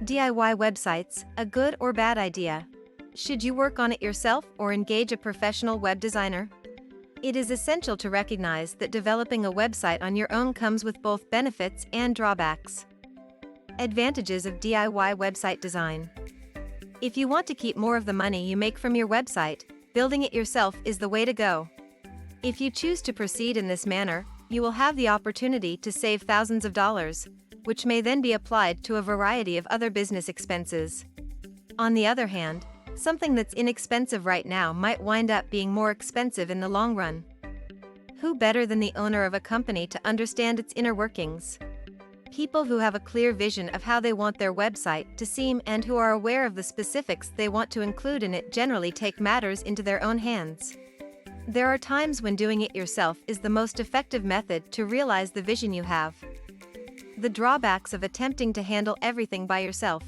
DIY websites, a good or bad idea? Should you work on it yourself or engage a professional web designer? It is essential to recognize that developing a website on your own comes with both benefits and drawbacks. Advantages of DIY website design. If you want to keep more of the money you make from your website, building it yourself is the way to go. If you choose to proceed in this manner, you will have the opportunity to save thousands of dollars, which may then be applied to a variety of other business expenses. On the other hand, something that's inexpensive right now might wind up being more expensive in the long run. Who better than the owner of a company to understand its inner workings? People who have a clear vision of how they want their website to seem and who are aware of the specifics they want to include in it generally take matters into their own hands. There are times when doing it yourself is the most effective method to realize the vision you have. The drawbacks of attempting to handle everything by yourself.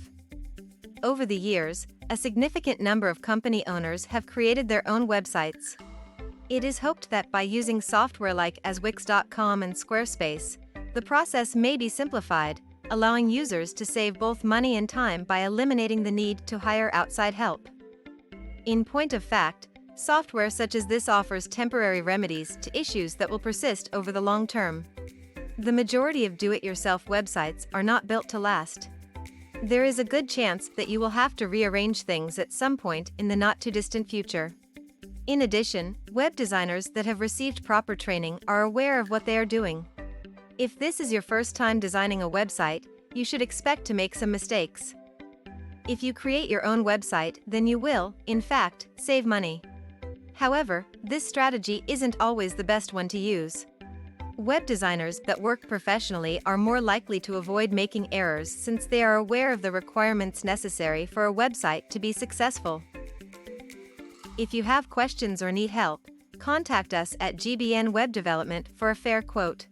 Over the years, a significant number of company owners have created their own websites. It is hoped that by using software like Wix.com and Squarespace, the process may be simplified, allowing users to save both money and time by eliminating the need to hire outside help. In point of fact, software such as this offers temporary remedies to issues that will persist over the long term. The majority of do-it-yourself websites are not built to last. There is a good chance that you will have to rearrange things at some point in the not-too-distant future. In addition, web designers that have received proper training are aware of what they are doing. If this is your first time designing a website, you should expect to make some mistakes. If you create your own website, then you will, in fact, save money. However, this strategy isn't always the best one to use. Web designers that work professionally are more likely to avoid making errors since they are aware of the requirements necessary for a website to be successful. If you have questions or need help, contact us at GBN Web Development for a fair quote.